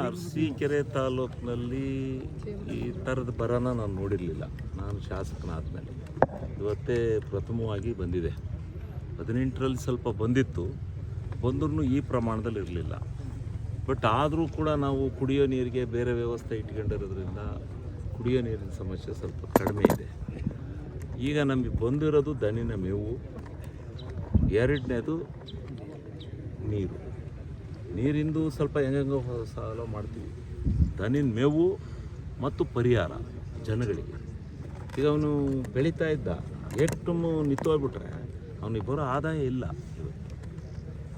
ಅರಸೀಕೆರೆ ತಾಲೂಕಿನಲ್ಲಿ ಈ ಥರದ ಬರನ ನಾನು ನೋಡಿರಲಿಲ್ಲ. ನಾನು ಶಾಸಕನಾದ್ಮೇಲೆ ಇವತ್ತೇ ಪ್ರಥಮವಾಗಿ ಬಂದಿದೆ. 18ರಲ್ಲಿ ಸ್ವಲ್ಪ ಬಂದಿತ್ತು, ಬಂದ್ರೂ ಈ ಪ್ರಮಾಣದಲ್ಲಿ ಇರಲಿಲ್ಲ. ಬಟ್ ಆದರೂ ಕೂಡ ನಾವು ಕುಡಿಯೋ ನೀರಿಗೆ ಬೇರೆ ವ್ಯವಸ್ಥೆ ಇಟ್ಕೊಂಡಿರೋದ್ರಿಂದ ಕುಡಿಯೋ ನೀರಿನ ಸಮಸ್ಯೆ ಸ್ವಲ್ಪ ಕಡಿಮೆ ಇದೆ. ಈಗ ನಮಗೆ ಬಂದಿರೋದು ದನಿನ ಮೇವು, ಎರಡನೇದು ನೀರಿಂದು ಸ್ವಲ್ಪ ಹೆಂಗೋ ಸಾಲ ಮಾಡ್ತೀವಿ. ದನಿನ ಮೇವು ಮತ್ತು ಪರಿಹಾರ ಜನಗಳಿಗೆ. ಈಗ ಅವನು ಬೆಳೀತಾ ಇದ್ದ ಎಷ್ಟು ನಿಂತೋಗ್ಬಿಟ್ರೆ ಅವನಿಗೆ ಬರೋ ಆದಾಯ ಇಲ್ಲ,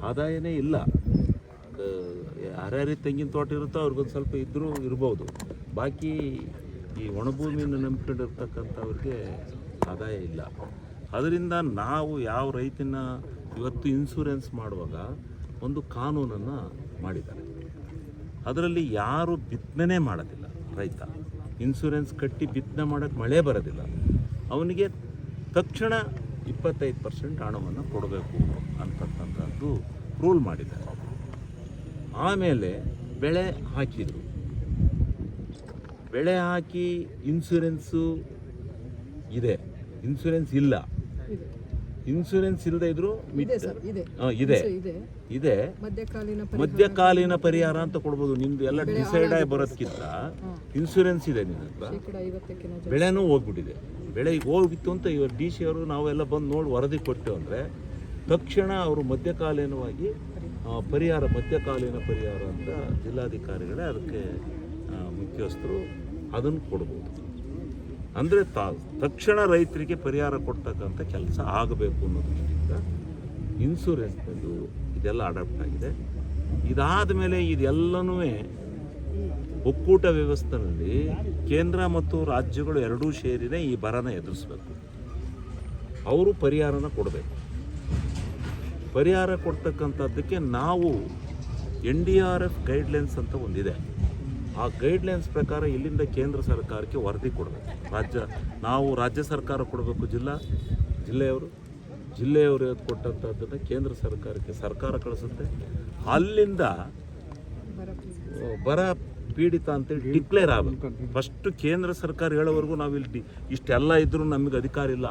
ಆದಾಯನೇ ಇಲ್ಲ. ಯಾರ್ಯಾರಿಗೆ ತೆಂಗಿನ ತೋಟ ಇರುತ್ತೋ ಅವ್ರಿಗೊಂದು ಸ್ವಲ್ಪ ಇದ್ದರೂ ಇರ್ಬೋದು, ಬಾಕಿ ಈ ಒಣಭೂಮಿಯನ್ನು ನಂಬ್ಕೊಂಡಿರ್ತಕ್ಕಂಥವ್ರಿಗೆ ಆದಾಯ ಇಲ್ಲ. ಅದರಿಂದ ನಾವು ಯಾವ ರೈತನ ಇವತ್ತು ಇನ್ಶೂರೆನ್ಸ್ ಮಾಡುವಾಗ ಒಂದು ಕಾನೂನನ್ನು ಮಾಡಿದ್ದಾರೆ. ಅದರಲ್ಲಿ ಯಾರು ಬಿತ್ತನೆ ಮಾಡೋದಿಲ್ಲ, ರೈತ ಇನ್ಶೂರೆನ್ಸ್ ಕಟ್ಟಿ ಬಿತ್ತನೆ ಮಾಡೋಕ್ಕೆ ಮಳೆ ಬರೋದಿಲ್ಲ, ಅವನಿಗೆ ತಕ್ಷಣ 25% ಹಣವನ್ನು ಕೊಡಬೇಕು ಅಂತಕ್ಕಂಥದ್ದು ರೂಲ್ ಮಾಡಿದ್ದಾರೆ. ಆಮೇಲೆ ಬೆಳೆ ಹಾಕಿದರು, ಬೆಳೆ ಹಾಕಿ ಇನ್ಶೂರೆನ್ಸು ಇದೆ, ಇನ್ಶೂರೆನ್ಸ್ ಇಲ್ಲ. ಇನ್ಶೂರೆನ್ಸ್ ಇಲ್ಲದೆ ಇದ್ರು ಇದೆ ಮಧ್ಯಕಾಲೀನ ಪರಿಹಾರ ಅಂತ ಕೊಡ್ಬೋದು. ನಿಮ್ದು ಎಲ್ಲ ಡಿಸೈಡ್ ಆಗಿ ಬರೋದಕ್ಕಿಂತ ಇನ್ಶೂರೆನ್ಸ್ ಇದೆ ನಿಮ್ಮ ಹತ್ರ, ಬೆಳೆನೂ ಹೋಗ್ಬಿಟ್ಟಿದೆ. ಬೆಳೆ ಈಗ ಹೋಗಿತ್ತು ಅಂತ ಇವಾಗ DC ಅವರು ನಾವೆಲ್ಲ ಬಂದು ನೋಡಿ ವರದಿ ಕೊಟ್ಟೆವು ಅಂದರೆ ತಕ್ಷಣ ಅವರು ಮಧ್ಯಕಾಲೀನ ಪರಿಹಾರ ಅಂತ ಜಿಲ್ಲಾಧಿಕಾರಿಗಳೇ ಅದಕ್ಕೆ ಮುಖ್ಯಸ್ಥರು ಅದನ್ನು ಕೊಡ್ಬೋದು. ಅಂದರೆ ತಕ್ಷಣ ರೈತರಿಗೆ ಪರಿಹಾರ ಕೊಡ್ತಕ್ಕಂಥ ಕೆಲಸ ಆಗಬೇಕು ಅನ್ನೋ ದೃಷ್ಟಿಯಿಂದ ಇನ್ಶೂರೆನ್ಸ್ನದು ಇದೆಲ್ಲ ಅಡಾಪ್ಟ್ ಆಗಿದೆ. ಇದಾದ ಮೇಲೆ ಇದೆಲ್ಲನೂ ಒಕ್ಕೂಟ ವ್ಯವಸ್ಥೆಯಲ್ಲಿ ಕೇಂದ್ರ ಮತ್ತು ರಾಜ್ಯಗಳು ಎರಡೂ ಸೇರಿನೇ ಈ ಬರನ ಎದುರಿಸಬೇಕು. ಅವರು ಪರಿಹಾರನ ಕೊಡಬೇಕು. ಪರಿಹಾರ ಕೊಡ್ತಕ್ಕಂಥದ್ದಕ್ಕೆ ನಾವು NDRF ಗೈಡ್ಲೈನ್ಸ್ ಅಂತ ಒಂದಿದೆ. ಆ ಗೈಡ್ಲೈನ್ಸ್ ಪ್ರಕಾರ ಇಲ್ಲಿಂದ ಕೇಂದ್ರ ಸರ್ಕಾರಕ್ಕೆ ವರದಿ ಕೊಡಬೇಕು. ನಾವು ರಾಜ್ಯ ಸರ್ಕಾರ ಕೊಡಬೇಕು, ಜಿಲ್ಲೆಯವರು ಕೊಟ್ಟಂಥದ್ದನ್ನು ಕೇಂದ್ರ ಸರ್ಕಾರಕ್ಕೆ ಸರ್ಕಾರ ಕಳಿಸುತ್ತೆ. ಅಲ್ಲಿಂದ ಬರ ಪೀಡಿತ ಅಂತೇಳಿ ಡಿಕ್ಲೇರ್ ಆಗಬೇಕು. ಫಸ್ಟು ಕೇಂದ್ರ ಸರ್ಕಾರ ಹೇಳೋವರೆಗೂ ನಾವಿಲ್ಲಿ ಇಷ್ಟೆಲ್ಲ ಇದ್ದರೂ ನಮಗೆ ಅಧಿಕಾರ ಇಲ್ಲ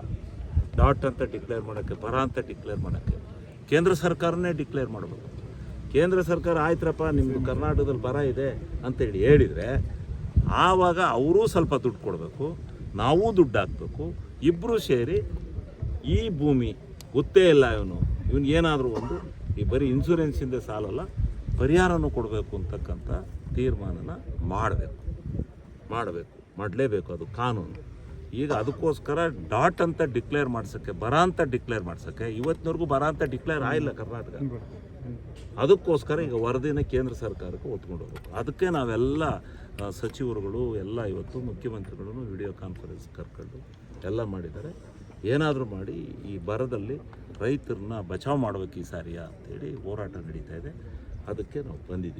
ಡಾಟ್ ಅಂತ ಡಿಕ್ಲೇರ್ ಮಾಡೋಕ್ಕೆ, ಬರ ಅಂತ ಡಿಕ್ಲೇರ್ ಮಾಡೋಕ್ಕೆ. ಕೇಂದ್ರ ಸರ್ಕಾರನೇ ಡಿಕ್ಲೇರ್ ಮಾಡಬೇಕು. ಕೇಂದ್ರ ಸರ್ಕಾರ ಆಯ್ತರಪ್ಪ ನಿಮ್ಮದು ಕರ್ನಾಟಕದಲ್ಲಿ ಬರ ಇದೆ ಅಂತೇಳಿ ಹೇಳಿದರೆ ಆವಾಗ ಅವರೂ ಸ್ವಲ್ಪ ದುಡ್ಡು ಕೊಡಬೇಕು, ನಾವೂ ದುಡ್ಡು ಹಾಕಬೇಕು. ಇಬ್ಬರೂ ಸೇರಿ ಈ ಭೂಮಿ ಗೊತ್ತೇ ಇಲ್ಲ ಇವನಿಗೇನಾದರೂ ಒಂದು ಈ ಬರೀ ಇನ್ಶೂರೆನ್ಸಿಂದ ಸಾಲಲ್ಲ, ಪರಿಹಾರನೂ ಕೊಡಬೇಕು ಅಂತಕ್ಕಂಥ ತೀರ್ಮಾನನ ಮಾಡಲೇಬೇಕು. ಅದು ಕಾನೂನು. ಈಗ ಅದಕ್ಕೋಸ್ಕರ ಡಾಟ್ ಅಂತ ಡಿಕ್ಲೇರ್ ಮಾಡ್ಸೋಕ್ಕೆ, ಬರ ಅಂತ ಡಿಕ್ಲೇರ್ ಮಾಡ್ಸೋಕ್ಕೆ ಇವತ್ತಿನವರೆಗೂ ಬರ ಅಂತ ಡಿಕ್ಲೇರ್ ಆಗಿಲ್ಲ ಕರ್ನಾಟಕ. ಅದಕ್ಕೋಸ್ಕರ ಈಗ ವರದಿನ ಕೇಂದ್ರ ಸರ್ಕಾರಕ್ಕೆ ಒತ್ಕೊಂಡು ಹೋಗ್ಬೇಕು. ಅದಕ್ಕೆ ನಾವೆಲ್ಲ ಸಚಿವರುಗಳು ಎಲ್ಲ ಇವತ್ತು ಮುಖ್ಯಮಂತ್ರಿಗಳನ್ನು ವಿಡಿಯೋ ಕಾನ್ಫರೆನ್ಸ್ ಕರ್ಕೊಂಡು ಎಲ್ಲ ಮಾಡಿದ್ದಾರೆ. ಏನಾದರೂ ಮಾಡಿ ಈ ಬರದಲ್ಲಿ ರೈತರನ್ನ ಬಚಾವ್ ಮಾಡಬೇಕು ಈ ಸಾರಿಯ ಅಂತೇಳಿ ಹೋರಾಟ ನಡೀತಾ ಇದೆ. ಅದಕ್ಕೆ ನಾವು ಬಂದಿದ್ದೀವಿ.